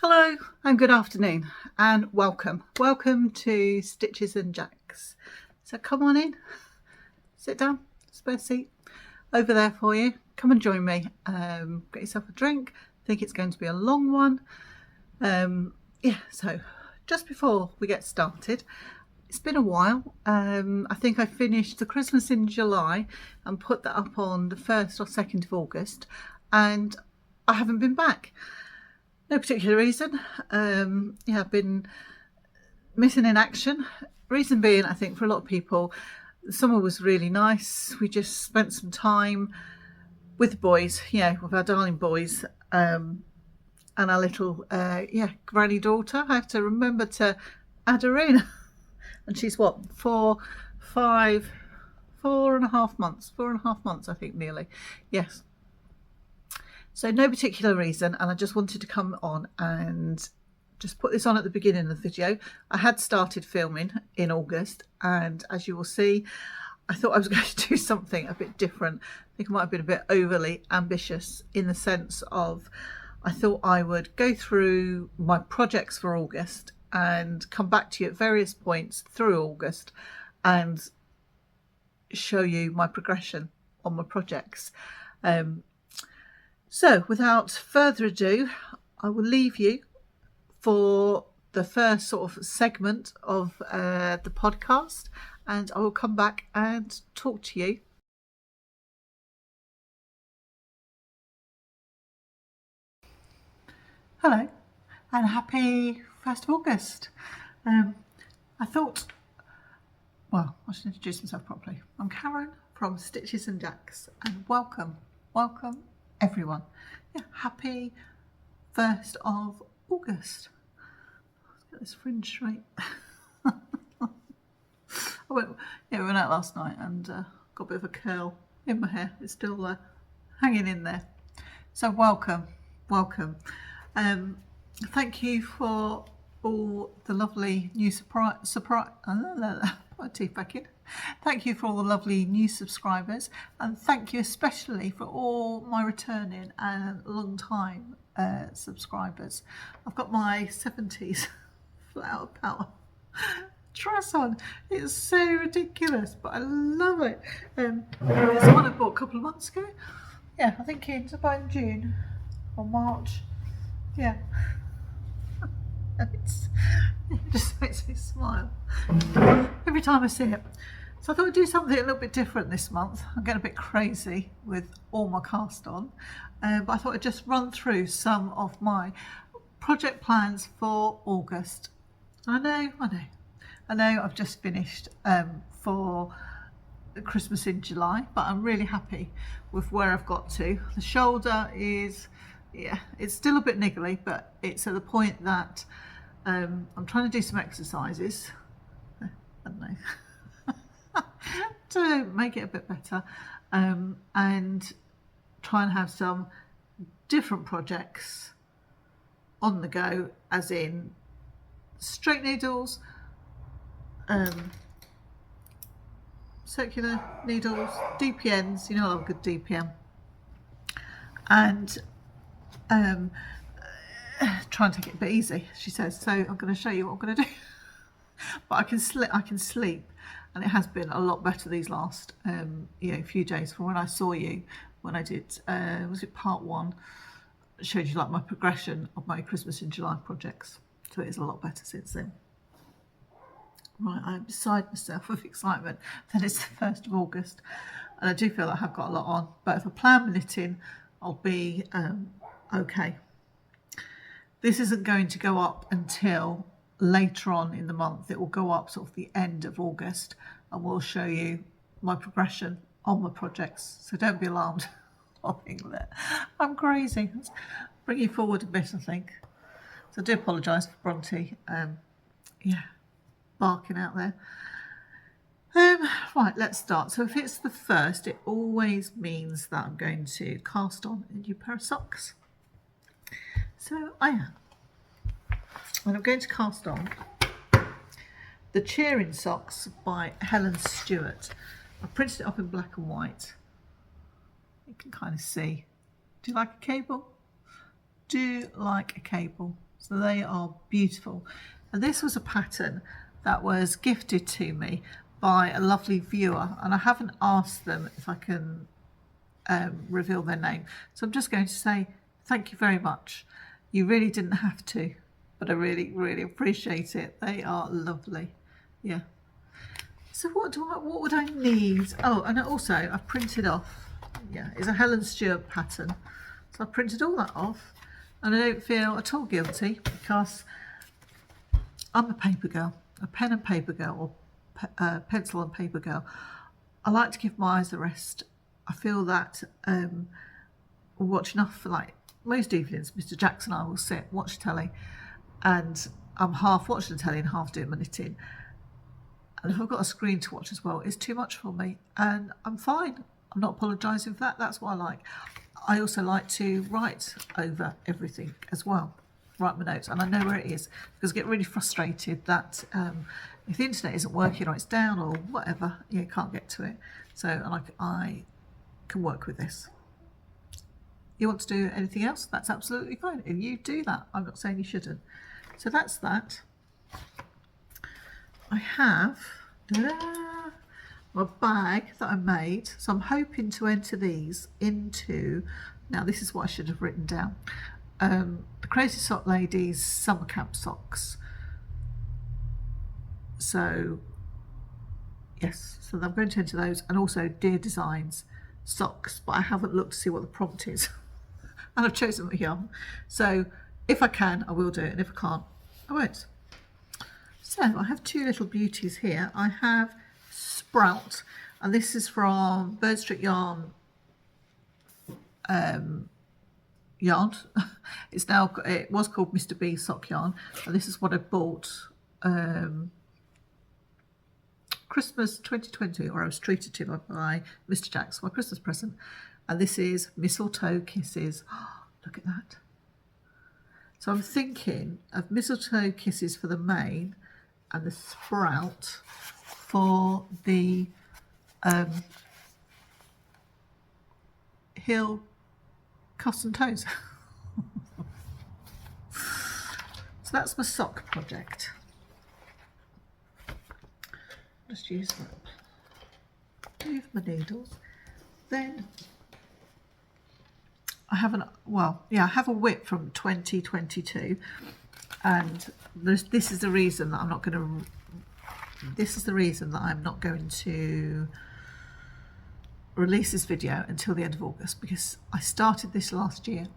Hello and good afternoon and welcome. Welcome to Stitches and Jacks. So come on in, sit down, spare seat over there for you. Come and join me. Get yourself a drink. I think it's going to be a long one. So just before we get started, it's been a while. I think I finished the Christmas in July and put that up on the 1st or 2nd of August, and I haven't been back. No particular reason. I've been missing in action. Reason being, I think for a lot of people, the summer was really nice. We just spent some time with the boys, with our darling boys, and our little, granny daughter. I have to remember to add her in. And she's what, 4.5 months, I think, nearly. Yes. So no particular reason, and I just wanted to come on and just put this on at the beginning of the video. I had started filming in August, and as you will see, I thought I was going to do something a bit different. I think I might have been a bit overly ambitious in the sense of I thought I would go through my projects for August and come back to you at various points through August and show you my progression on my projects. So without further ado, I will leave you for the first sort of segment of the podcast, and I will come back and talk to you. Hello and happy 1st of August. I thought, well, I should introduce myself properly. I'm Karen from Stitches and Jacks, and welcome everyone. Happy 1st of August. Let's get this fringe straight. We went out last night and got a bit of a curl in my hair. It's still hanging in there. So welcome. Thank you for all the lovely new my teeth back in. Thank you for all the lovely new subscribers, and thank you especially for all my returning and long time subscribers. I've got my 70s flower power dress on. It's so ridiculous, but I love it. It's one I bought a couple of months ago. I think it's about in June or March. It just makes me smile every time I see it. So I thought I'd do something a little bit different this month. I'm getting a bit crazy with all my cast on, but I thought I'd just run through some of my project plans for August. I know I've just finished for Christmas in July, but I'm really happy with where I've got to. The shoulder is, it's still a bit niggly, but it's at the point that I'm trying to do some exercises, I don't know, to make it a bit better, and try and have some different projects on the go, as in straight needles, circular needles, DPNs, I love a good DPN, and try and take it a bit easy, she says. So I'm going to show you what I'm going to do. But I can sleep, and it has been a lot better these last few days from when I saw you when I did was it part 1, showed you like my progression of my Christmas in July projects. So it is a lot better since then. Right, I'm beside myself with excitement that it's the 1st of August, and I do feel like I've got a lot on, but if I plan my knitting, I'll be okay. This isn't going to go up until later on in the month. It will go up sort of the end of August, and we'll show you my progression on my projects. So don't be alarmed. I think that I'm crazy. Let's bring you forward a bit, I think. So I do apologise for Bronte. Barking out there. Right, let's start. So if it's the 1st, it always means that I'm going to cast on a new pair of socks. So I am. And I'm going to cast on the Cheering Socks by Helen Stewart. I printed it up in black and white. You can kind of see. Do you like a cable? Do like a cable. So they are beautiful. And this was a pattern that was gifted to me by a lovely viewer, and I haven't asked them if I can reveal their name. So I'm just going to say thank you very much. You really didn't have to, but I really, really appreciate it. They are lovely. Yeah. So what would I need? Oh, and also I've printed off, yeah, it's a Helen Stewart pattern. So I printed all that off, and I don't feel at all guilty because I'm a paper girl, a pen and paper girl, or pencil and paper girl. I like to give my eyes a rest. I feel that we'll watch enough for, like, most evenings, Mr. Jackson and I will sit, watch telly, and I'm half watching the telly and half doing my knitting. And if I've got a screen to watch as well, it's too much for me, and I'm fine. I'm not apologising for that. That's what I like. I also like to write over everything as well, write my notes, and I know where it is, because I get really frustrated that if the internet isn't working or it's down or whatever, you can't get to it. So I can work with this. You want to do anything else? That's absolutely fine. If you do that, I'm not saying you shouldn't. So that's that. I have my bag that I made. So I'm hoping to enter these into, now this is what I should have written down. The Crazy Sock Ladies summer camp socks. So yes, so I'm going to enter those, and also Dear Designs socks, but I haven't looked to see what the prompt is. And I've chosen my yarn. So if I can, I will do it, and if I can't, I won't. So I have two little beauties here. I have Sprout, and this is from Birdstreet Yarn. Yarn. It was called Mr.B. sock yarn, and this is what I bought Christmas 2020, or I was treated to by Mr. Jack's, my Christmas present. And this is Mistletoe Kisses. Oh, look at that. So I'm thinking of Mistletoe Kisses for the main, and the Sprout for the heel cuffs and toes. So that's my sock project. Just use that. Move my needles. Then I have I have a whip from 2022, and this is the reason that I'm not going to release this video until the end of August, because I started this last year.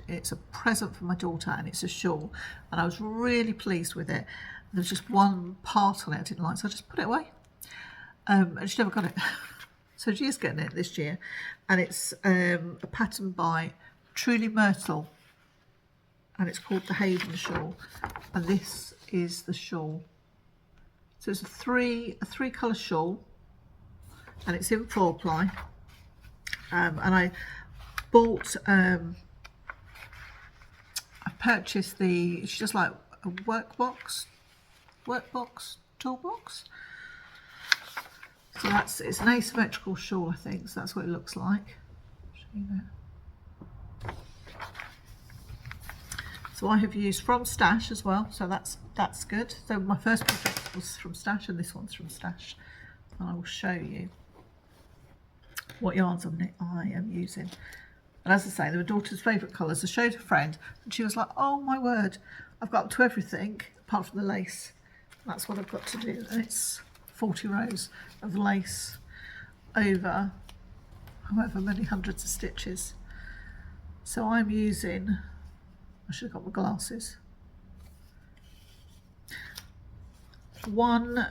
It's a present for my daughter, and it's a shawl, and I was really pleased with it. There was just one part on it I didn't like, so I just put it away, and she never got it. So she is getting it this year, and it's a pattern by Truly Myrtle, and it's called the Haven Shawl, and this is the shawl. So it's a three colour shawl, and it's in 4-ply, and I bought I purchased it's just like a workbox toolbox. So it's an asymmetrical shawl, I think, so that's what it looks like. Show you that. So I have used from Stash as well, so that's good. So my first project was from Stash, and this one's from Stash. And I will show you what yarns I am using. And as I say, they were daughter's favourite colours. I showed a friend, and she was like, oh my word, I've got up to everything apart from the lace. That's what I've got to do. And it's 40 rows of lace over however many hundreds of stitches. So I'm using, I should have got my glasses, one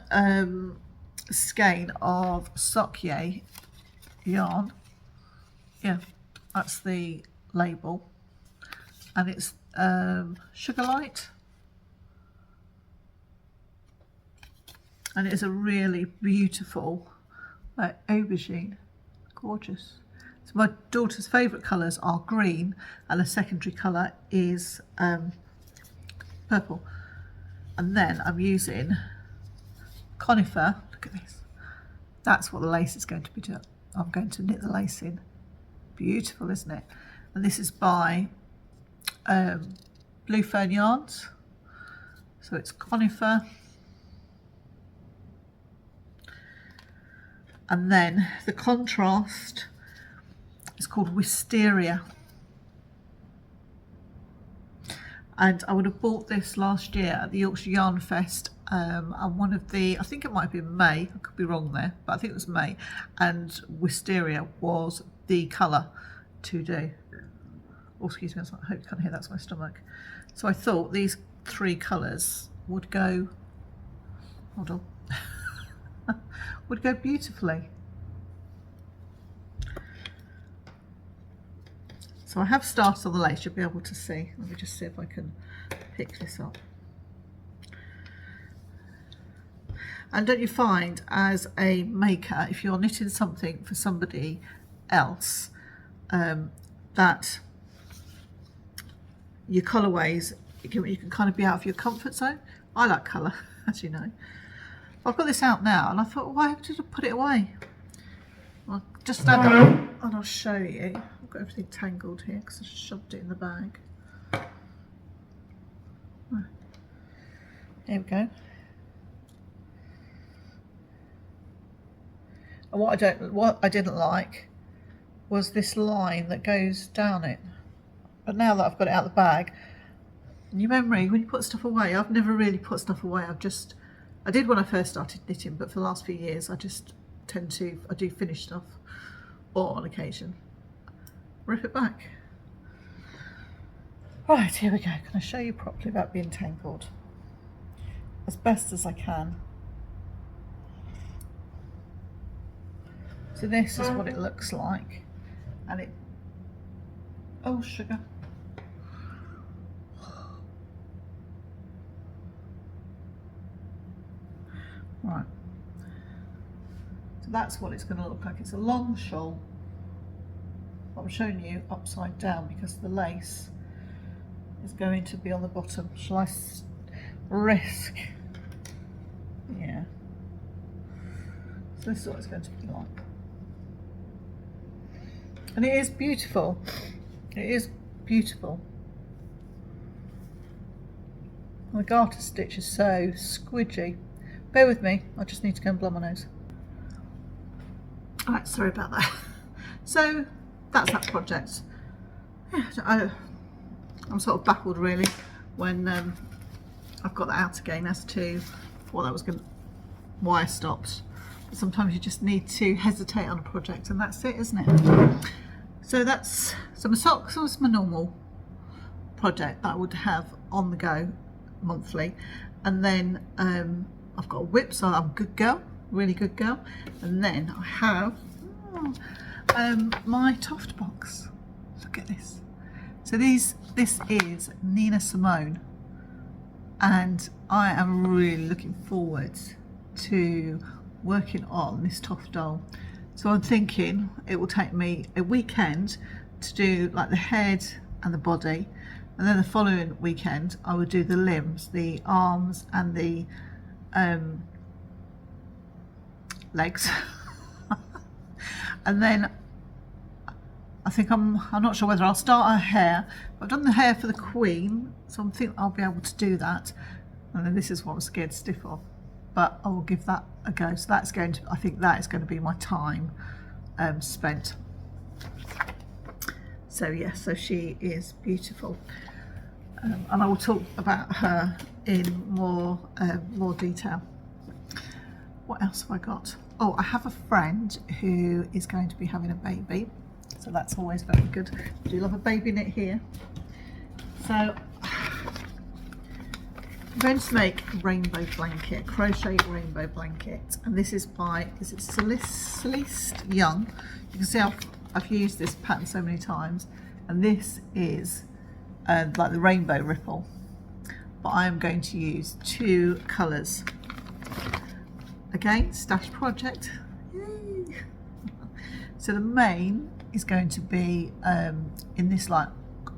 skein of Suglilte yarn. Yeah, that's the label, and it's Suglilte, and it's a really beautiful aubergine, gorgeous. So my daughter's favourite colours are green, and the secondary colour is purple. And then I'm using Conifer. Look at this. That's what the lace is going to be doing. I'm going to knit the lace in. Beautiful, isn't it? And this is by blue Fern yarns. So it's Conifer. And then the contrast is called Wisteria. And I would have bought this last year at the Yorkshire Yarn Fest, and one of the, I think it might have been May, I could be wrong there, but I think it was May, and Wisteria was the colour to do. Oh, excuse me, I hope you can't hear, that's my stomach. So I thought these 3 colours would go, hold on, would go beautifully. So I have started on the lace, you'll be able to see. Let me just see if I can pick this up. And don't you find, as a maker, if you're knitting something for somebody else, that your colourways, you can kind of be out of your comfort zone? I like colour, as you know. I've got this out now, and I thought, why did I put it away? I'll just stand up and I'll show you. I've got everything tangled here because I shoved it in the bag. There we go. And what I didn't like was this line that goes down it. But now that I've got it out of the bag, in your memory, when you put stuff away, I've never really put stuff away. I did when I first started knitting, but for the last few years, I just I do finish stuff, or on occasion, rip it back. Right, here we go. Can I show you properly without being tangled? As best as I can. So this is what it looks like, and it, oh sugar. Right. So that's what it's going to look like. It's a long shawl. I'm showing you upside down because the lace is going to be on the bottom. Shall I risk? Yeah. So this is what it's going to be like. And it is beautiful. It is beautiful. The garter stitch is so squidgy. Bear with me, I just need to go and blow my nose. Alright, sorry about that. So that's that project. Yeah, I'm sort of baffled really when I've got that out again as to what that was going, why I stopped. But sometimes you just need to hesitate on a project, and that's it, isn't it? So that's my socks. So it's my normal project that I would have on the go monthly, and then I've got a whip, so I'm a good girl, really good girl. And then I have my Toft box. Look at this. So this is Nina Simone, and I am really looking forward to working on this Toft doll. So I'm thinking it will take me a weekend to do like the head and the body, and then the following weekend I will do the limbs, the arms and the legs. And then I think I'm not sure whether I'll start her hair. I've done the hair for the Queen, so I think I'll be able to do that. And then this is what I'm scared stiff of, but I will give that a go. So that's going to, I think that is going to be my time spent. So yeah, so she is beautiful, and I will talk about her in more detail. What else have I got? Oh, I have a friend who is going to be having a baby, so that's always very good. I do love a baby knit here. So I'm going to make a rainbow blanket, crochet rainbow blanket, and this is by, is it Celeste Young? You can see I've used this pattern so many times, and this is like the rainbow ripple, but I am going to use 2 colours. Again, stash project. Yay. So the main is going to be in this like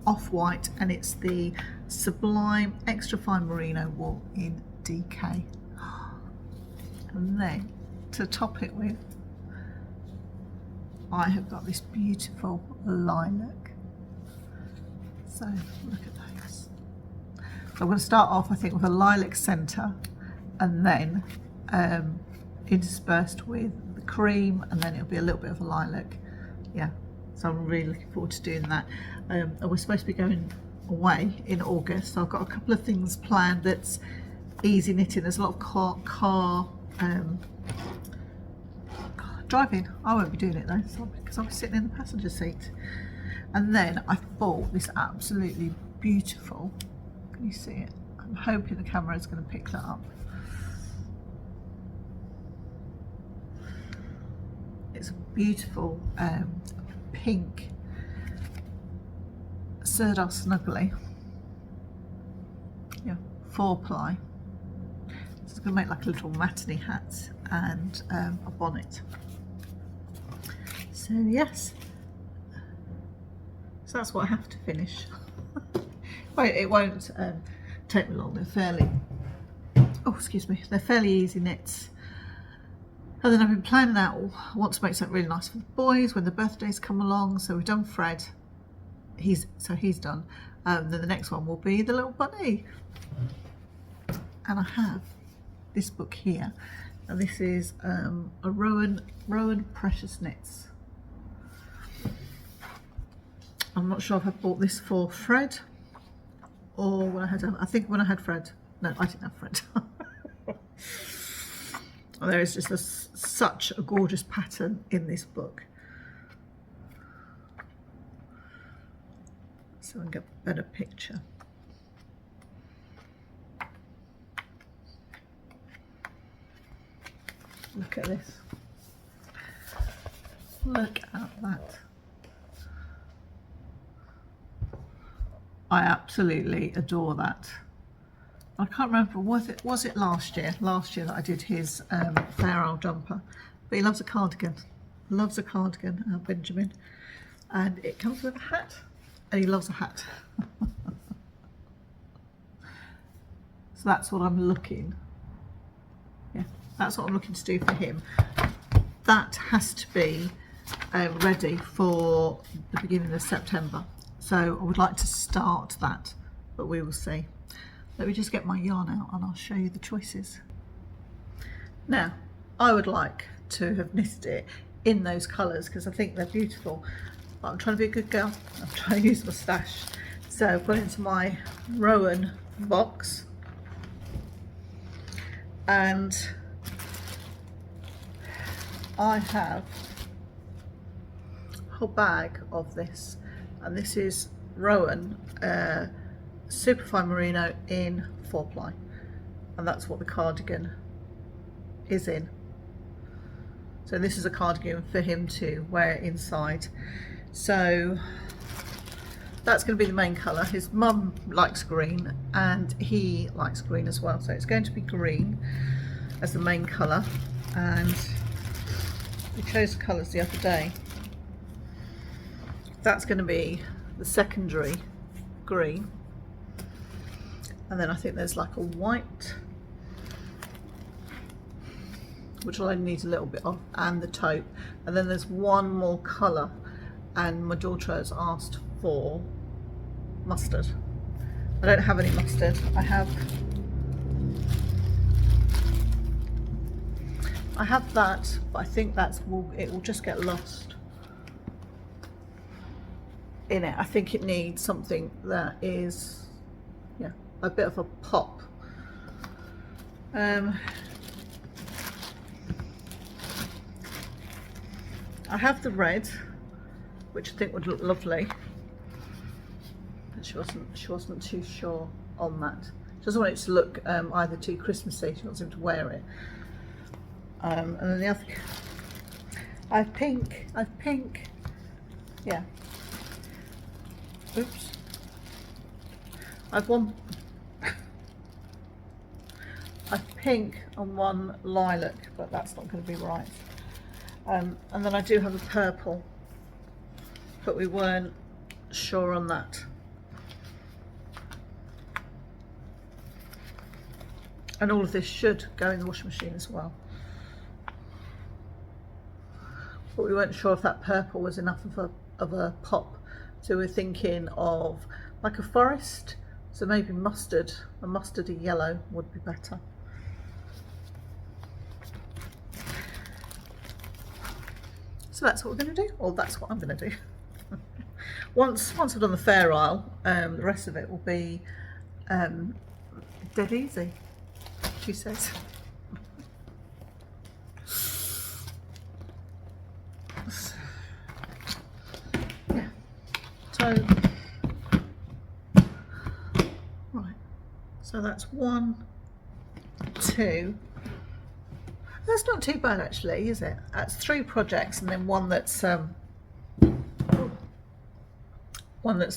off-white, and it's the Sublime extra fine merino wool in DK. And then to top it with, I have got this beautiful lilac. So look at those. I'm going to start off, I think, with a lilac centre, and then interspersed with the cream, and then it'll be a little bit of a lilac. Yeah, so I'm really looking forward to doing that. And we're supposed to be going away in August, so I've got a couple of things planned that's easy knitting. There's a lot of car driving. I won't be doing it though, because I'll be sitting in the passenger seat. And then I bought this absolutely beautiful, can you see it? I'm hoping the camera is going to pick that up. It's a beautiful pink Sirdar Snuggly, yeah, 4-ply. So it's going to make like a little matinee hat and a bonnet. So yes, so that's what I have to finish. Wait, it won't take me long. They're fairly, oh excuse me, they're fairly easy knits. And then I've been planning out, I want to make something really nice for the boys when the birthdays come along. So we've done Fred, he's done. Then the next one will be the little bunny. And I have this book here, and this is a Rowan Precious Knits. I'm not sure if I bought this for Fred or when I had, I think when I had Fred. No, I didn't have Fred. There is just such a gorgeous pattern in this book. So I can get a better picture. Look at this. Look at that. I absolutely adore that. I can't remember, was it last year that I did his Fair Isle jumper, but he loves a cardigan, Benjamin, and it comes with a hat, and he loves a hat. So that's what I'm looking, yeah, that's what I'm looking to do for him. That has to be ready for the beginning of September, so I would like to start that, but we will see. Let me just get my yarn out and I'll show you the choices. Now, I would like to have knitted it in those colours because I think they're beautiful, but I'm trying to be a good girl. I'm trying to use my stash. So I've gone into my Rowan box and I have a whole bag of this, and this is Rowan Superfine Merino in 4-ply, and that's what the cardigan is in. So this is a cardigan for him to wear inside. So that's going to be the main colour. His mum likes green and he likes green as well, so it's going to be green as the main colour, and we chose the colours the other day. That's going to be the secondary green. And then I think there's like a white, which I only need a little bit of, and the taupe. And then there's one more colour, and my daughter has asked for mustard. I don't have any mustard. I have that, but I think it will just get lost in it. I think it needs something that is, yeah, a bit of a pop. I have the red, which I think would look lovely, but she wasn't too sure on that. She doesn't want it to look either too Christmassy. She wants him to wear it. And then the other, I have pink. Yeah. Oops. I've pink and one lilac, but that's not going to be right. And then I do have a purple, but we weren't sure on that. And all of this should go in the washing machine as well. But we weren't sure if that purple was enough of a pop. So we're thinking of like a forest So maybe mustard, a mustardy yellow would be better. So that's what we're going to do, or that's what I'm going to do. Once I've done the Fair Isle, the rest of it will be dead easy, she says. Yeah. So right. So that's 1, 2. That's not too bad actually, is it? That's 3 projects and then one that's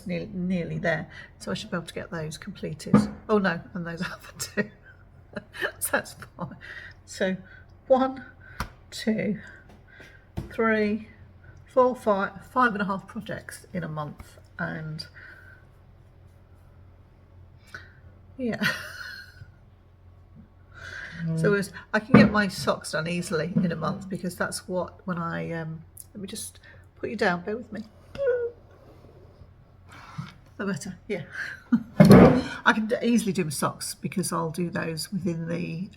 nearly there. So I should be able to get those completed. Oh no, and those other 2. So that's fine. So 1, 2, 3, 4, 5, 5.5 projects in a month, and yeah. So I can get my socks done easily in a month, because that's what, when I let me just put you down, bear with me. The better, yeah. I can easily do my socks because I'll do those within the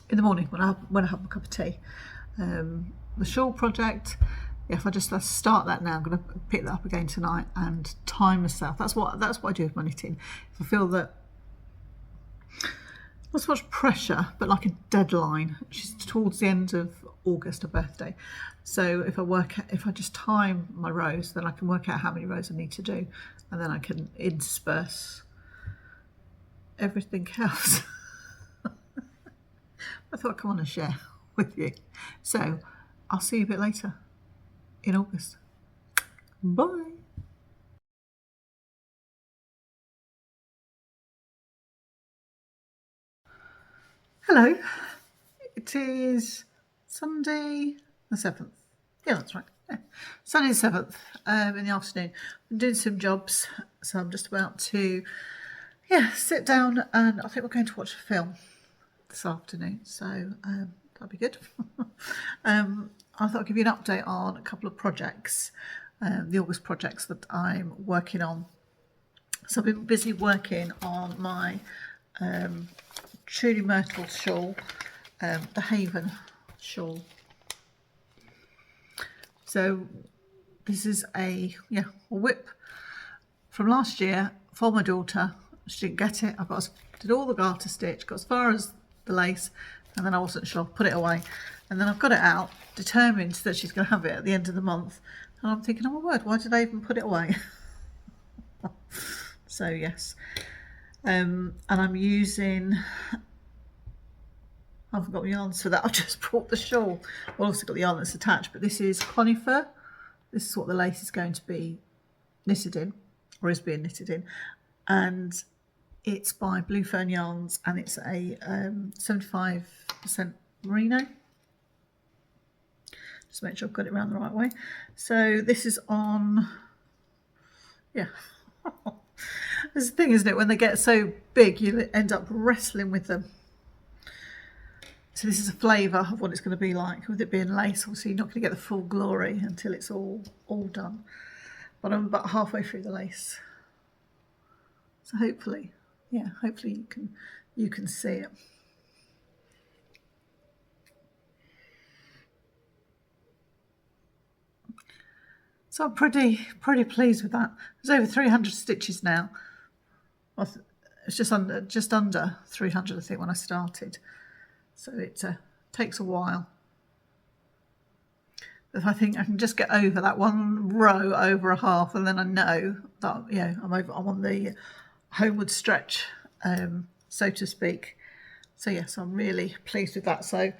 in the morning when I have a cup of tea. The shawl project, yeah, if I just start that now, I'm going to pick that up again tonight and time myself. That's what I do with my knitting. If I feel that not so much pressure, but like a deadline. She's towards the end of August, her birthday. So if I just time my rows, then I can work out how many rows I need to do, and then I can intersperse everything else. I thought I'd come on and share with you. So I'll see you a bit later in August. Bye. Hello, it is Sunday the 7th. Yeah, that's right. Yeah. Sunday the 7th in the afternoon. I'm doing some jobs, so I'm just about to sit down, and I think we're going to watch a film this afternoon, so that'll be good. I thought I'd give you an update on a couple of projects, the August projects that I'm working on. So I've been busy working on my Truly Myrtle shawl, the Haven shawl. So this is a whip from last year for my daughter. She didn't get it. Did all the garter stitch, got as far as the lace, and then I wasn't sure, put it away. And then I've got it out, determined that she's going to have it at the end of the month. And I'm thinking, oh my word, why did I even put it away? So yes. And I'm using, I haven't got the yarns for that. I've just brought the shawl. Well, I've also got the yarn that's attached, but this is Conifer. This is what the lace is going to be knitted in, or is being knitted in. And it's by Blue Fern Yarns, and it's a 75% merino. Just make sure I've got it around the right way. So this is on, yeah. This is the thing, isn't it? When they get so big, you end up wrestling with them. So this is a flavour of what it's going to be like. With it being lace, obviously you're not going to get the full glory until it's all done. But I'm about halfway through the lace. So hopefully you can see it. So I'm pretty pleased with that. There's over 300 stitches now. It's just under 300, I think, when I started. So it takes a while. If I think I can just get over that one row over a half, and then I know that I'm on the homeward stretch, so to speak. So yes, I'm really pleased with that. So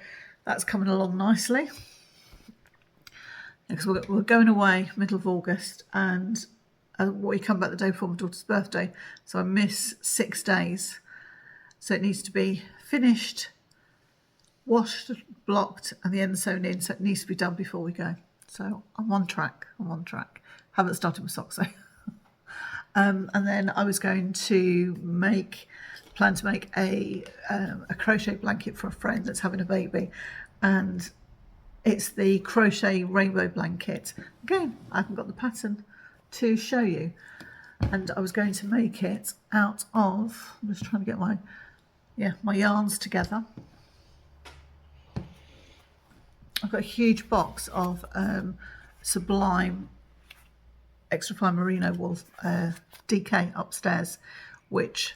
that's coming along nicely. Because we're going away middle of August, and we come back the day before my daughter's birthday, so I miss 6 days. So it needs to be finished, washed, blocked, and the end sewn in. So it needs to be done before we go. So I'm on track. Haven't started with socks though. And then I was going to plan to make a crochet blanket for a friend that's having a baby, and it's the crochet rainbow blanket. Again, I haven't got the pattern to show you. and I was going to make it out of, I'm just trying to get my yarns together. I've got a huge box of Sublime extra fine merino wool DK upstairs, which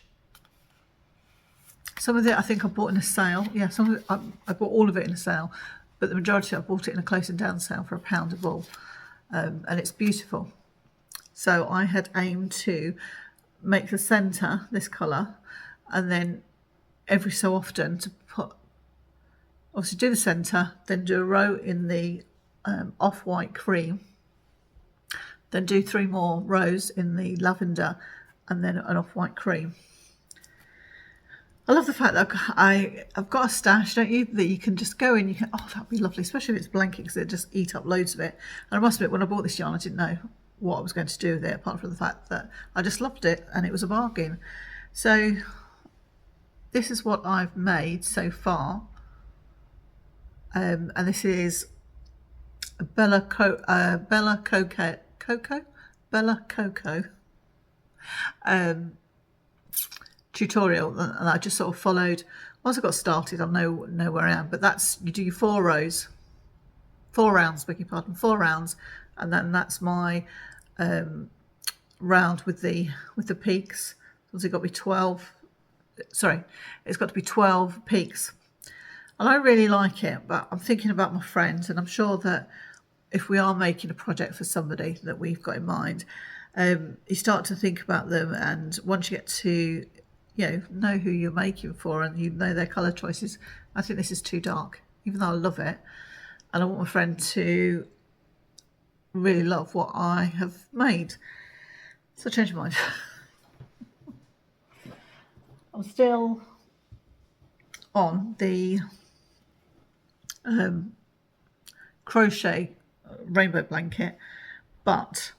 some of it I think I bought in a sale. Yeah, some of it I bought all of it in a sale, but the majority I bought it in a close and down sale for £1 a wool, and it's beautiful. So I had aimed to make the centre this colour, and then every so often to put, obviously do the centre, then do a row in the off-white cream, then do 3 more rows in the lavender, and then an off-white cream. I love the fact that I've got a stash, don't you, that you can just go in, you can, oh, that'd be lovely, especially if it's blanket, because it just eat up loads of it. And I must admit, when I bought this yarn, I didn't know what I was going to do with it, apart from the fact that I just loved it and it was a bargain. So this is what I've made so far, and this is Bella Coco tutorial, and I just sort of followed. Once I got started, I know where I am. But that's, you do your 4 rounds, beg your pardon, 4 rounds, and then that's my round with the peaks. So it's got to be 12. Sorry, it's got to be 12 peaks. And I really like it, but I'm thinking about my friends, and I'm sure that if we are making a project for somebody that we've got in mind, you start to think about them, and once you get to know who you're making for and you know their colour choices, I think this is too dark, even though I love it, and I want my friend to really love what I have made. So I changed my mind. I'm still on the crochet rainbow blanket, but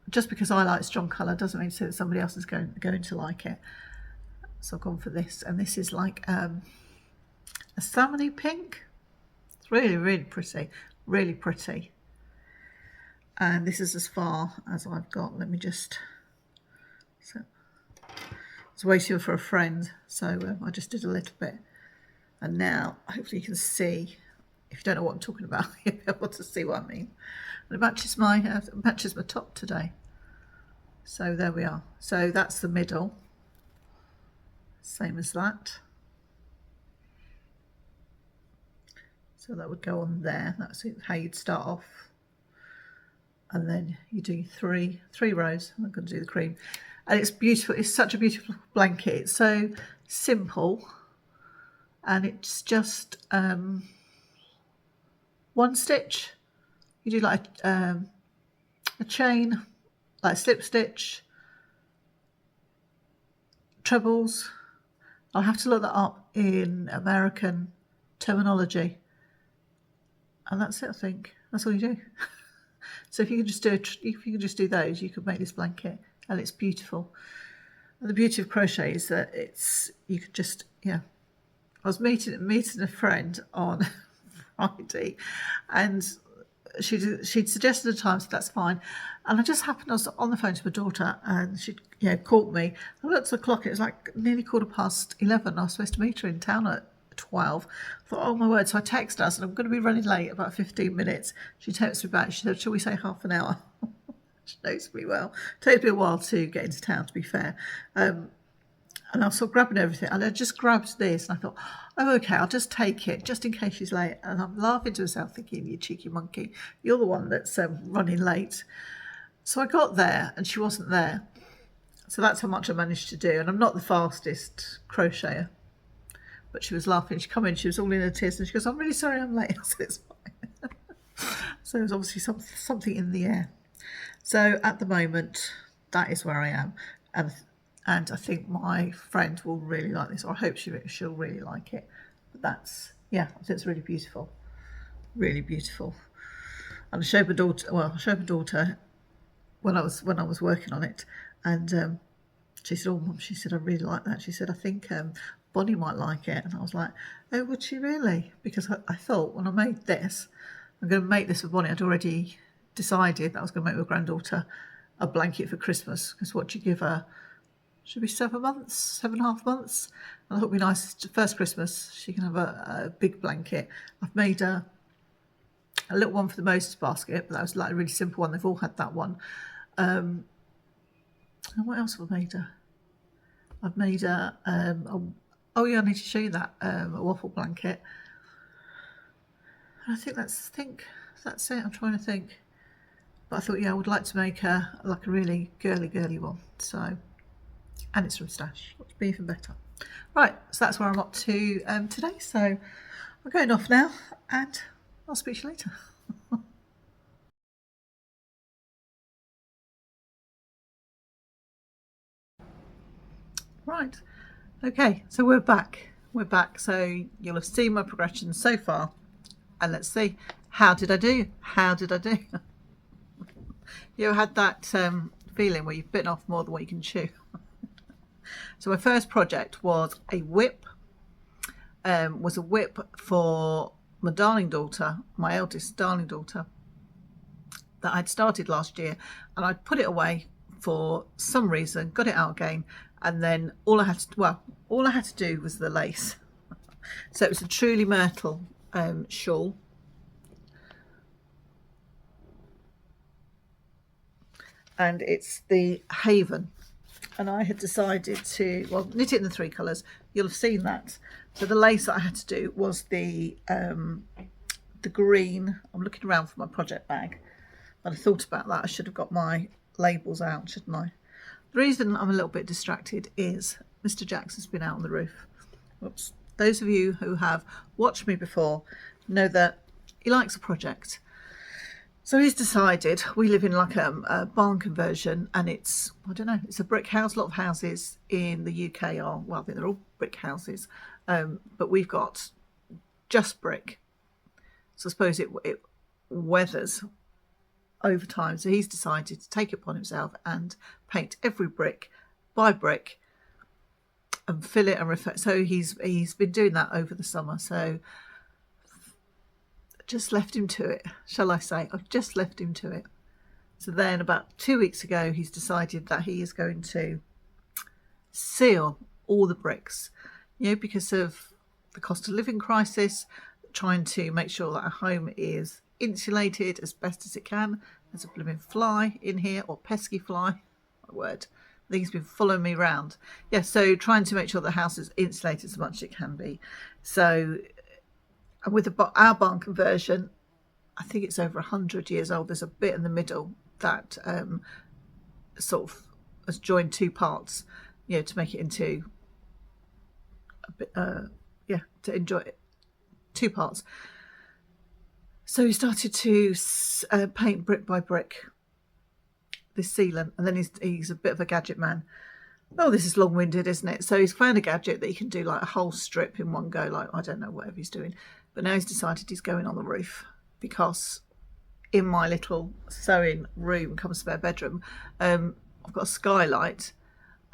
just because I like strong colour doesn't mean to say that somebody else is going to like it. So I've gone for this, and this is like a salmony pink. It's really pretty, really pretty. And this is as far as I've got. Let me just, so it's way too for a friend, so I just did a little bit, and now hopefully you can see. If you don't know what I'm talking about, you'll be able to see what I mean. And it matches my top today. So there we are. So that's the middle. Same as that. So that would go on there. That's how you'd start off. And then you do three rows. I'm going to do the cream. And it's beautiful. It's such a beautiful blanket. It's so simple. And it's just one stitch. You do like a chain, like a slip stitch, trebles. I'll have to look that up in American terminology. And that's it, I think. That's all you do. So if you can just do those, you could make this blanket, and it's beautiful. And the beauty of crochet is that you could just, I was meeting a friend on Friday, and she'd suggested a time, so that's fine. And I just happened, I was on the phone to my daughter, and she caught me. I looked at the clock, it was like nearly 11:15. I was supposed to meet her in town at 12. I thought, oh my word. So I texted her, and I'm going to be running late about 15 minutes. She texted me back, she said, shall we say half an hour? She knows me well. It takes me a while to get into town, to be fair. And I was sort of grabbing everything, and I just grabbed this, and I thought, oh, okay, I'll just take it, just in case she's late. And I'm laughing to myself, thinking, you cheeky monkey, you're the one that's running late. So I got there, and she wasn't there. So that's how much I managed to do. And I'm not the fastest crocheter, but she was laughing. She come in, she was all in her tears, and she goes, I'm really sorry I'm late. I said, it's fine. So there's obviously something in the air. So at the moment, that is where I am. And I think my friend will really like this, or I hope she'll really like it. But that's, I think it's really beautiful. Really beautiful. And I showed my daughter when I was working on it, and she said, oh Mum, she said, I really like that. She said, I think Bonnie might like it. And I was like, oh, would she really? Because I thought when I made this, I'm going to make this for Bonnie. I'd already decided that I was going to make my granddaughter a blanket for Christmas, because what do you give her? Should be 7 months, 7.5 months. And I thought it'd be nice, first Christmas, she can have a big blanket. I've made a little one for the Moses basket, but that was like a really simple one. They've all had that one. And what else have I made her? I've made oh yeah, I need to show you that, a waffle blanket. And I think that's it. I'm trying to think. But I thought, yeah, I would like to make her like a really girly one. So, and it's from Stash, which would be even better. Right, so that's where I'm up to today. So I'm going off now, and I'll speak to you later. Right, okay, so we're back. So you'll have seen my progression so far, and let's see, how did I do? You ever had that feeling where you've bitten off more than what you can chew? So my first project was a whip. Was a whip for my darling daughter, my eldest darling daughter, that I'd started last year, and I'd put it away for some reason, got it out again, and then all I had to do was the lace. So it was a Truly Myrtle shawl. And it's the Haven. And I had decided to, well, knit it in the 3 colours. You'll have seen that. So the lace that I had to do was the green. I'm looking around for my project bag, but I thought about that. I should have got my labels out, shouldn't I? The reason I'm a little bit distracted is Mr. Jackson's been out on the roof. Oops. Those of you who have watched me before know that he likes a project. So he's decided, we live in like a barn conversion, and it's, I don't know, it's a brick house. A lot of houses in the UK are, well, I think they're all brick houses, but we've got just brick. So I suppose it weathers over time. So he's decided to take it upon himself and paint every brick by brick and fill it and reflect. So he's been doing that over the summer. So just left him to it, shall I say. I've just left him to it. So then about 2 weeks ago, he's decided that he is going to seal all the bricks, because of the cost of living crisis, trying to make sure that our home is insulated as best as it can. There's a blooming fly in here, or pesky fly, my word. I think he's been following me around. Yeah, so trying to make sure the house is insulated as much as it can be. So with our barn conversion, I think it's over 100 years old. There's a bit in the middle that sort of has joined 2 parts, to make it into a bit, to enjoy it, 2 parts. So he started to paint brick by brick this sealant, and then he's a bit of a gadget man. Oh, this is long-winded, isn't it? So he's found a gadget that he can do like a whole strip in one go, like, I don't know, whatever he's doing. But now he's decided he's going on the roof, because in my little sewing room, come spare bedroom, I've got a skylight,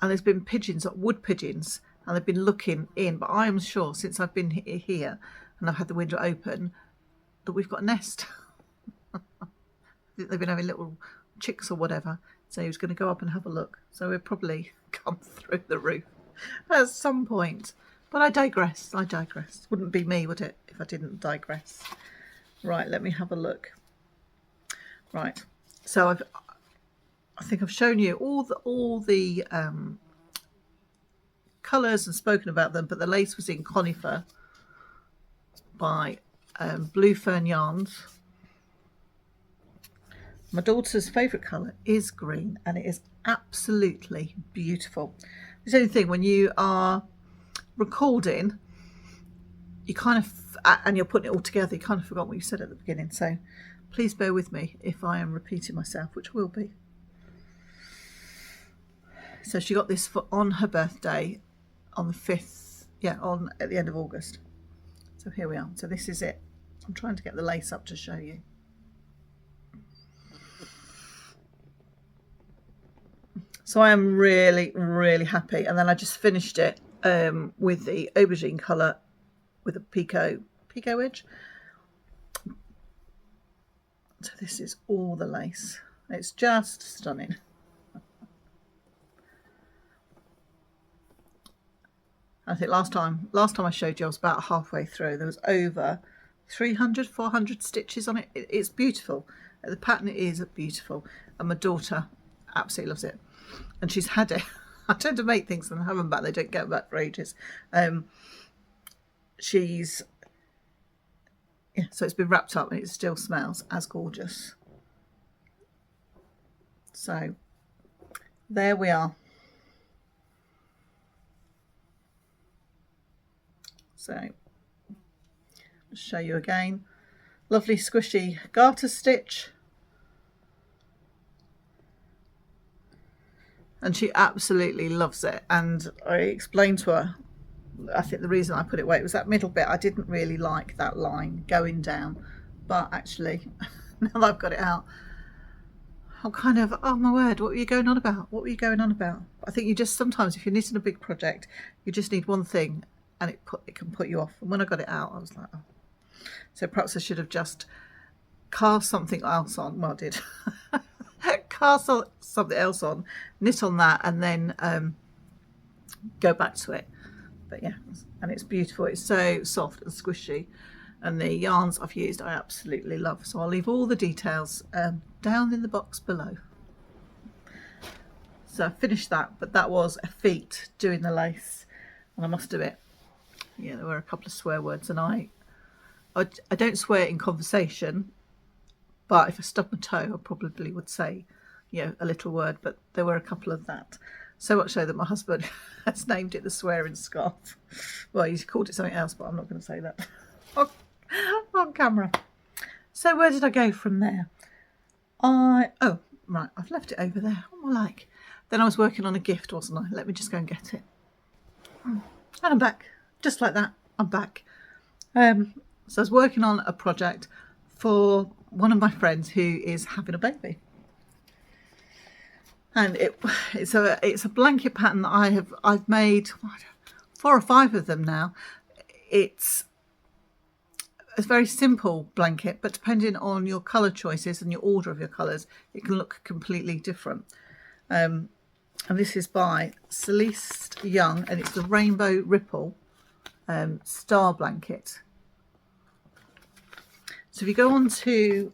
and there's been pigeons, wood pigeons, and they've been looking in. But I am sure, since I've been here and I've had the window open, that we've got a nest. They've been having little chicks or whatever. So he was going to go up and have a look. So we'll probably come through the roof at some point. But I digress. Wouldn't be me, would it, if I didn't digress? Right, let me have a look. Right, so I think I've shown you all the colours and spoken about them. But the lace was in Conifer by Blue Fern Yarns. My daughter's favourite colour is green, and it is absolutely beautiful. The only thing, when you are recording, you kind of, and you're putting it all together, you kind of forgot what you said at the beginning. So please bear with me if I am repeating myself, which will be. So she got this on her birthday on the 5th, at the end of August. So here we are. So this is it. I'm trying to get the lace up to show you. So I am really, really happy. And then I just finished it with the aubergine colour with a picot edge. So this is all the lace. It's just stunning. I think last time I showed you I was about halfway through. There was over 300, 400 stitches on it. It's beautiful. The pattern is beautiful, and my daughter absolutely loves it, and she's had it. I tend to make things and have them back. They don't get back for ages. She's so it's been wrapped up and it still smells as gorgeous. So there we are. So I'll show you again. Lovely squishy garter stitch. And she absolutely loves it. And I explained to her, I think the reason I put it away was that middle bit. I didn't really like that line going down. But actually, now that I've got it out, I'm kind of, oh my word, what were you going on about? What were you going on about? I think you just, sometimes if you're knitting a big project, you just need one thing and it can put you off. And when I got it out, I was like, oh. So perhaps I should have just cast something else on. Well, I did. Cast something else on, knit on that, and then go back to it. But yeah, and it's beautiful. It's so soft and squishy, and the yarns I've used I absolutely love. So I'll leave all the details down in the box below. So I finished that, but that was a feat doing the lace, and I must admit, yeah, there were a couple of swear words, and I don't swear in conversation, but if I stubbed my toe, I probably would say, you know, a little word. But there were a couple of that. So much so that my husband has named it the swearing scarf. Well, he's called it something else, but I'm not going to say that on camera. So where did I go from there? Oh, right, I've left it over there. What am I like? Then I was working on a gift, wasn't I? Let me just go and get it. And I'm back. Just like that, I'm back. So I was working on a project for one of my friends who is having a baby. And it's a blanket pattern that I've made 4 or 5 of them now. It's a very simple blanket, but depending on your colour choices and your order of your colours, it can look completely different. And this is by Celeste Young, and it's the Rainbow Ripple Star Blanket. So if you go on to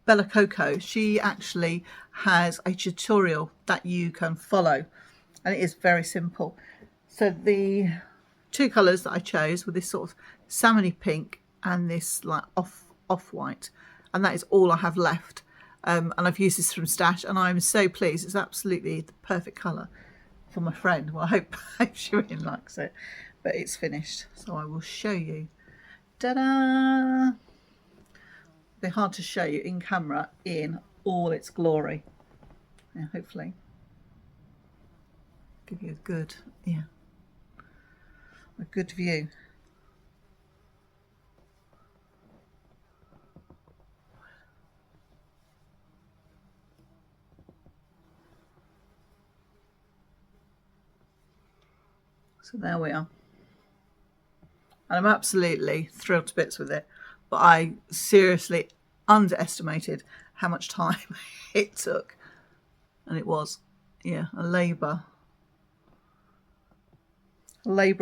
Bella Coco, she actually has a tutorial that you can follow, and it is very simple. So the 2 colours that I chose were this sort of salmony pink and this like off-white, and that is all I have left. And I've used this from stash, and I'm so pleased. It's absolutely the perfect colour for my friend. Well, I hope she really likes it, but it's finished, so I will show you. Ta-da! They're hard to show you in camera in all its glory. Yeah, hopefully give you a good view. So there we are. And I'm absolutely thrilled to bits with it. But I seriously underestimated how much time it took. And it was, yeah, a labour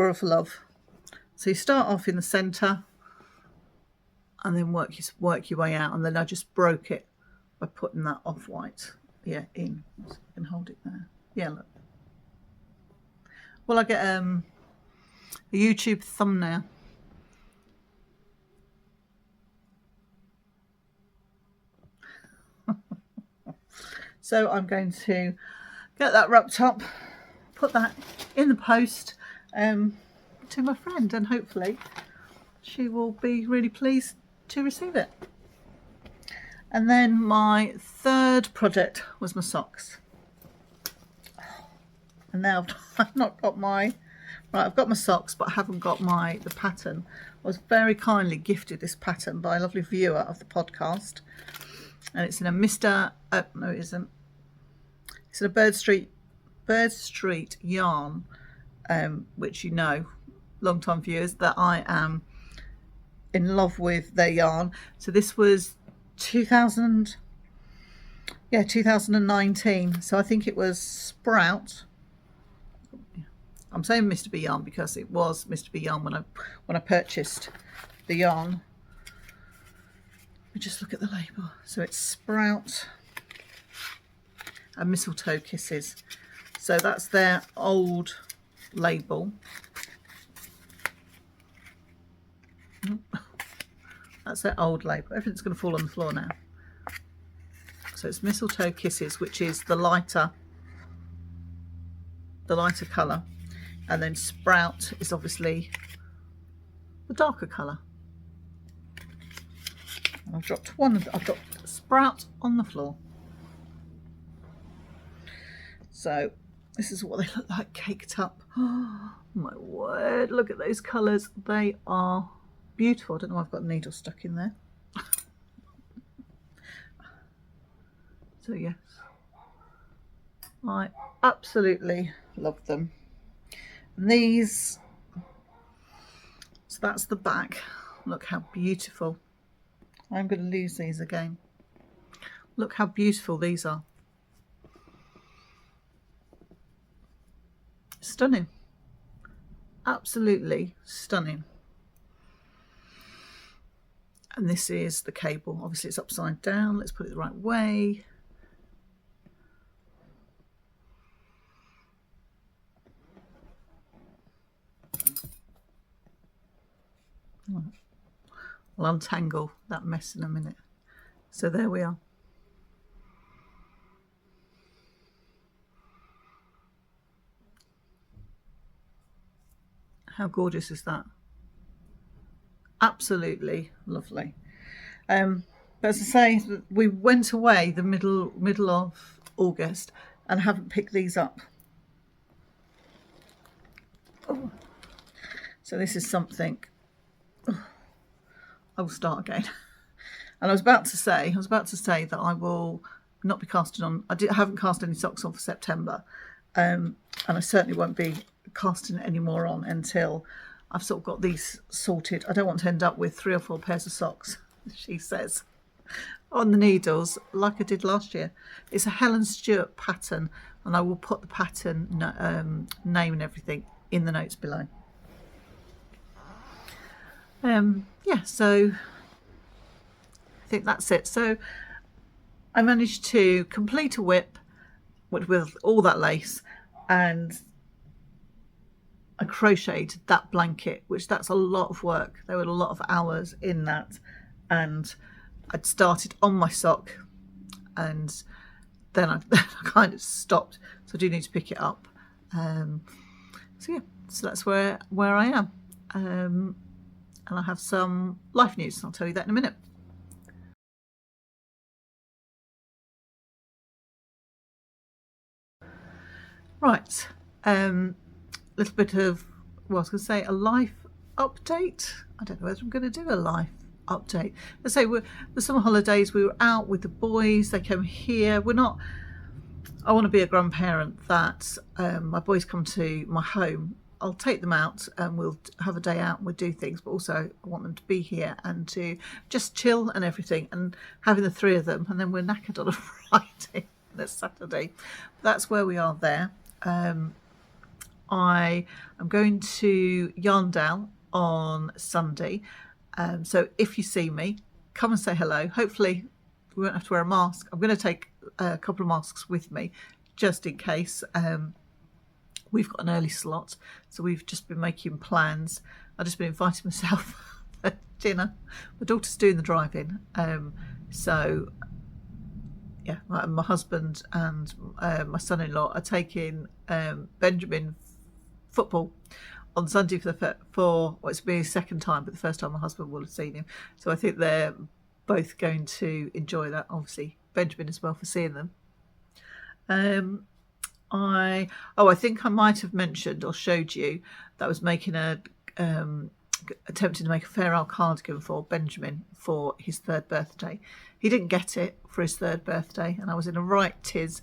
of love. So you start off in the centre and then work your way out. And then I just broke it by putting that off-white, in. So you can hold it there. Yeah, look. Well, I get a YouTube thumbnail. So I'm going to get that wrapped up, put that in the post to my friend, and hopefully she will be really pleased to receive it. And then my third project was my socks. And now I've not got my, right, I've got my socks, but I haven't got the pattern. I was very kindly gifted this pattern by a lovely viewer of the podcast. And it's in a no it isn't. It's in a Birdstreet Yarn, which you know, long-time viewers, that I am in love with their yarn. So this was 2019. So I think it was Sprout. I'm saying Mr.B.Yarn because it was Mr.B.Yarn when I purchased the yarn. We just look at the label. So it's Sprout and Mistletoe Kisses. So that's their old label. That's their old label. Everything's going to fall on the floor now. So it's Mistletoe Kisses, which is the lighter colour, and then Sprout is obviously the darker colour. I've dropped Sprout on the floor. So this is what they look like caked up. Oh my word, look at those colours. They are beautiful. I don't know why I've got a needle stuck in there. So yes, I absolutely love them. And these, so that's the back. Look how beautiful. I'm going to lose these again. Look how beautiful these are. Stunning. Absolutely stunning. And this is the cable. Obviously it's upside down. Let's put it the right way. I'll untangle that mess in a minute. So there we are. How gorgeous is that? Absolutely lovely. But as I say, we went away the middle of August and haven't picked these up. Oh. So this is something. Oh, I will start again. And I was about to say that I will not be casting on. I haven't cast any socks on for September, and I certainly won't be casting any more on until I've sort of got these sorted. I don't want to end up with 3 or 4 pairs of socks, she says, on the needles like I did last year. It's a Helen Stewart pattern, and I will put the pattern name and everything in the notes below. Yeah, so I think that's it. So I managed to complete a whip with all that lace, and I crocheted that blanket, which that's a lot of work. There were a lot of hours in that, and I'd started on my sock and then I kind of stopped, so I do need to pick it up. So yeah, so that's where I am, and I have some life news. I'll tell you that in a minute. Right, little bit of, well, I was going to say a life update. I don't know whether I'm going to do a life update. Let's say the summer holidays, we were out with the boys. They came here. I want to be a grandparent that my boys come to my home. I'll take them out and we'll have a day out and we'll do things, but also I want them to be here and to just chill and everything, and having the 3 of them, and then we're knackered on a Friday and a Saturday. That's where we are there. I am going to Yarndale on Sunday, so if you see me, come and say hello. Hopefully we won't have to wear a mask. I'm going to take a couple of masks with me just in case. We've got an early slot, so we've just been making plans. I've just been inviting myself for dinner. My daughter's doing the driving, so yeah, my husband and my son-in-law are taking Benjamin football on Sunday for it's been his second time, but the first time my husband will have seen him. So I think they're both going to enjoy that. Obviously, Benjamin as well for seeing them. I think I might have mentioned or showed you that I was making attempting to make a Fair Isle cardigan for Benjamin for his 3rd birthday. He didn't get it for his 3rd birthday, and I was in a right tiz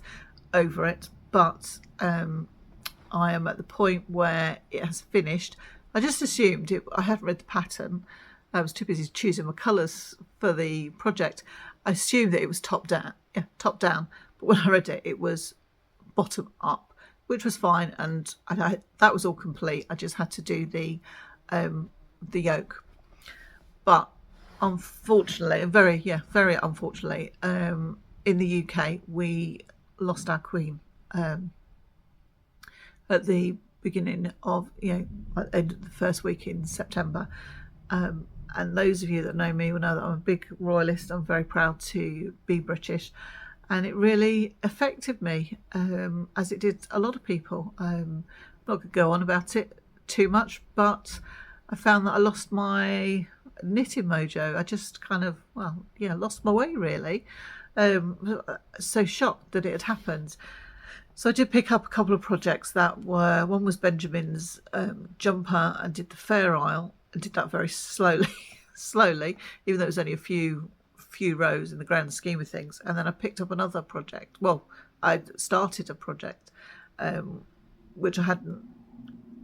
over it, but I am at the point where it has finished. I just assumed I hadn't read the pattern. I was too busy choosing my colours for the project. I assumed that it was top down, but when I read it, it was bottom up. which was fine, and that was all complete. I just had to do the yoke. But unfortunately, very unfortunately, in the UK we lost our queen at the beginning of, at the end of the first week in September. And those of you that know me will know that I'm a big royalist. I'm very proud to be British, and it really affected me, as it did a lot of people. I'm not going to go on about it too much, but I found that I lost my knitting mojo. I just kind of, lost my way, really. So shocked that it had happened. So I did pick up a couple of projects that were, one was Benjamin's jumper, and did the Fair Isle, and did that very slowly, even though it was only a few rows in the grand scheme of things. And then I picked up another project. Well, I started a project, which I hadn't,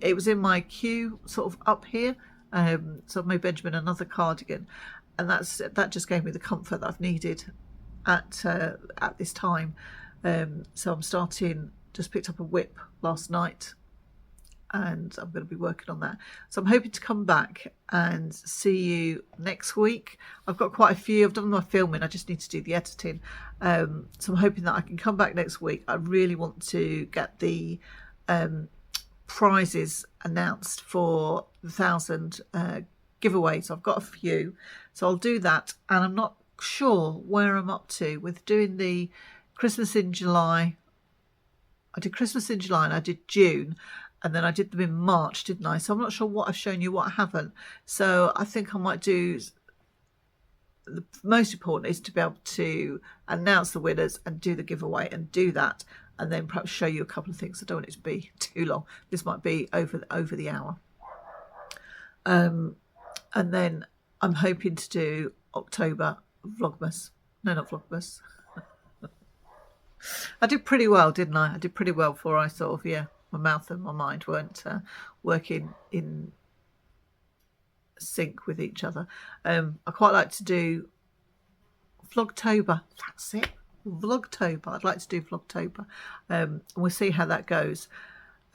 it was in my queue sort of up here. So I made Benjamin another cardigan, and that just gave me the comfort that I've needed at this time. So I'm starting, just picked up a whip last night, and I'm going to be working on that. So I'm hoping to come back and see you next week. I've got quite a few. I've done my filming. I just need to do the editing. So I'm hoping that I can come back next week. I really want to get the prizes announced for the 1,000 giveaways. I've got a few. So I'll do that. And I'm not sure where I'm up to with doing the Christmas in July. I did Christmas in July and I did June, and then I did them in March, didn't I? So I'm not sure what I've shown you, what I haven't. So I think I might do, the most important is to be able to announce the winners and do the giveaway and do that, and then perhaps show you a couple of things. I don't want it to be too long. This might be over the hour. And then I'm hoping to do October Vlogmas. No, not Vlogmas. I did pretty well, didn't I? I did pretty well before I sort of, my mouth and my mind weren't working in sync with each other. I quite like to do Vlogtober. That's it. Vlogtober. I'd like to do Vlogtober. And we'll see how that goes.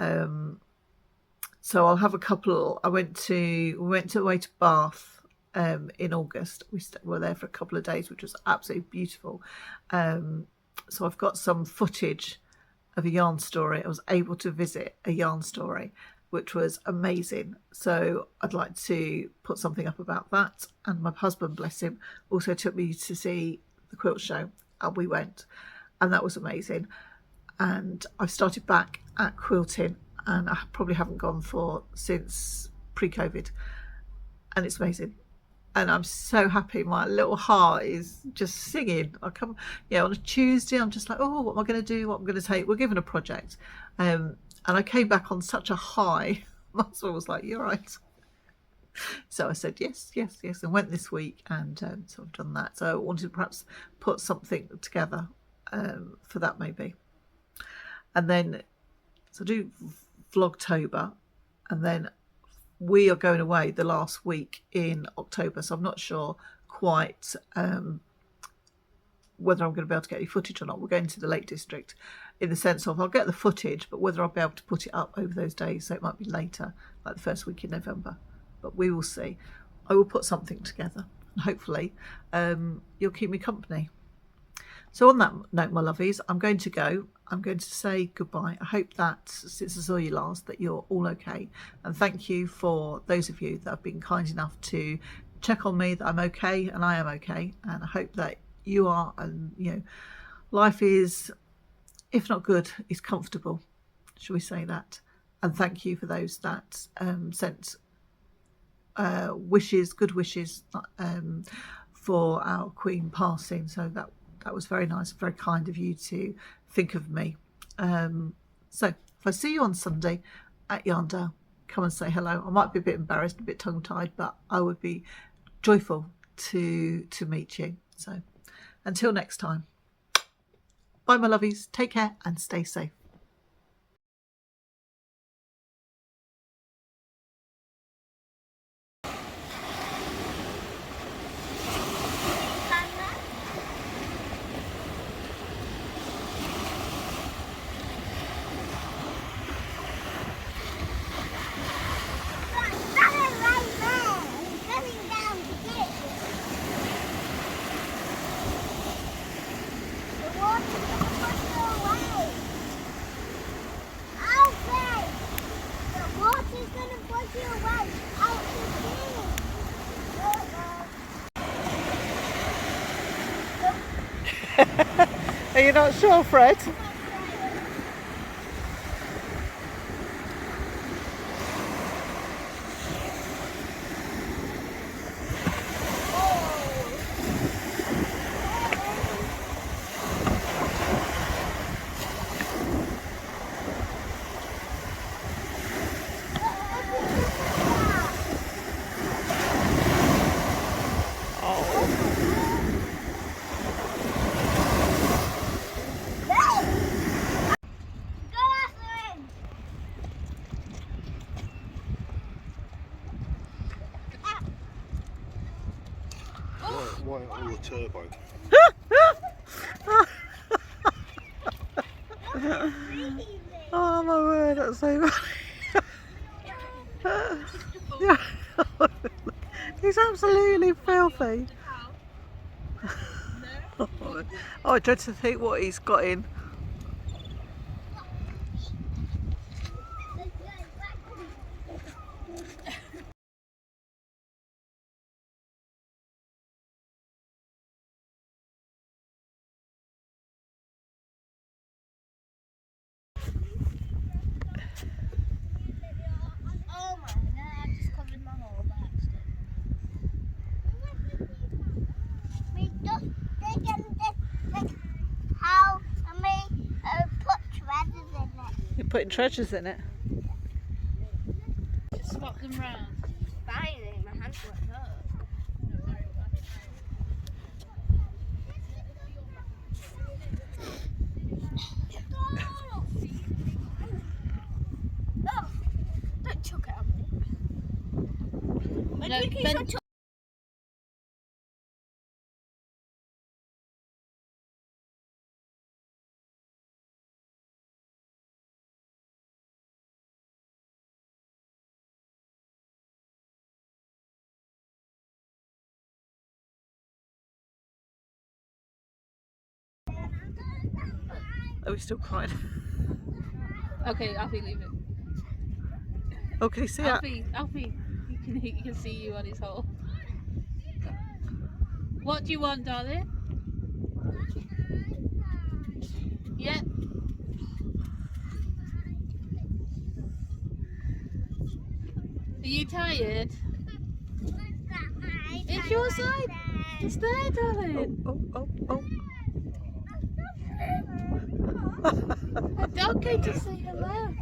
So I'll have a couple. We went away to Bath in August. We were there for a couple of days, which was absolutely beautiful. So I've got some footage of a yarn story. I was able to visit a yarn story, which was amazing. So I'd like to put something up about that. And my husband, bless him, also took me to see the quilt show, and we went, and that was amazing. And I've started back at quilting, and I probably haven't gone since pre-COVID, and it's amazing. And I'm so happy. My little heart is just singing. I come, on a Tuesday, I'm just like, oh, what am I going to do? What am I going to take? We're given a project. And I came back on such a high. My husband was like, you're right. So I said, yes, and went this week, and so I've done that. So I wanted to perhaps put something together for that maybe. And then, so do Vlogtober, and then we are going away the last week in October, so I'm not sure quite whether I'm going to be able to get any footage or not. We're going to the Lake District, in the sense of I'll get the footage, but whether I'll be able to put it up over those days, so it might be later, like the first week in November. But we will see. I will put something together, and hopefully you'll keep me company. So on that note, my lovies, I'm going to go. I'm going to say goodbye. I hope that since I saw you last, that you're all okay. And thank you for those of you that have been kind enough to check on me, that I'm okay, and I am okay. And I hope that you are, and life is, if not good, is comfortable. Shall we say that? And thank you for those that sent wishes, good wishes for our Queen passing. So that was very nice, very kind of you to think of me. So if I see you on Sunday at Yarndale, come and say hello. I might be a bit embarrassed, a bit tongue-tied, but I would be joyful to meet you. So until next time, bye my lovies, take care and stay safe. Are you not sure, Fred? Why all the turbo? Oh my word, that's so funny. Yeah. He's absolutely filthy. Oh, I dread to think what he's got in. Oh my god, I just covered my hole by accident. We just how I mean put treasures in it. You're putting treasures in it? Just swap them round. Finally, my hands worked up. Oh, don't chuck it at me. No, Are we still crying? Okay, Alfie, leave it. Oh, can you see that? Alfie, he can see you on his hole. What do you want, darling? Yeah. Are you tired? It's your side. It's there, darling. Oh, oh, oh. A dog came to say hello.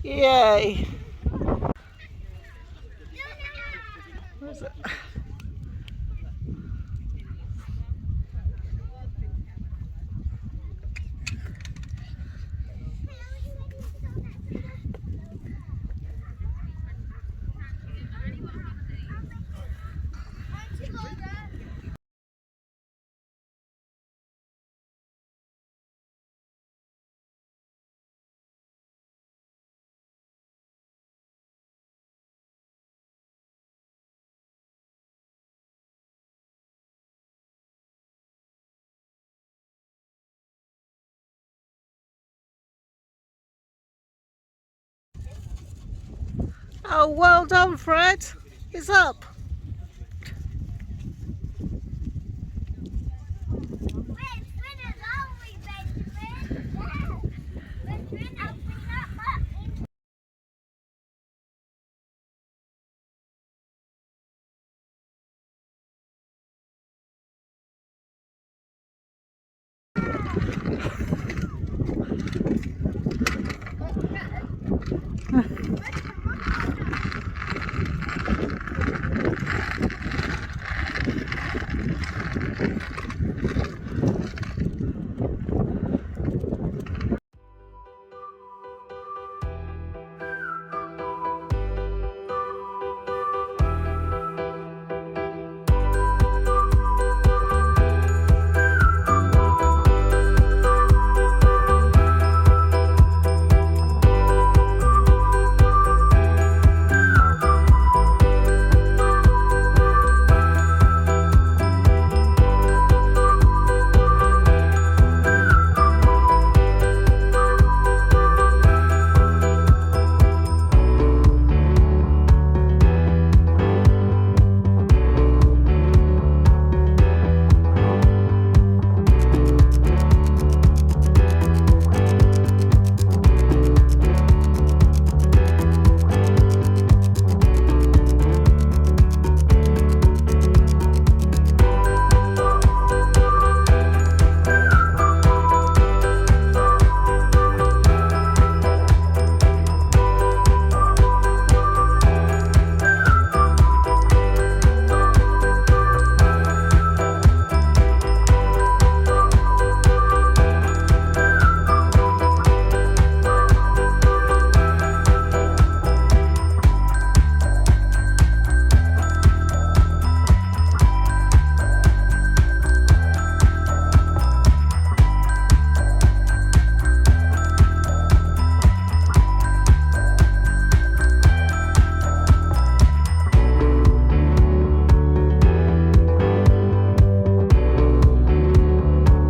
Yay! Where is it? Oh, well done, Fred. It's up.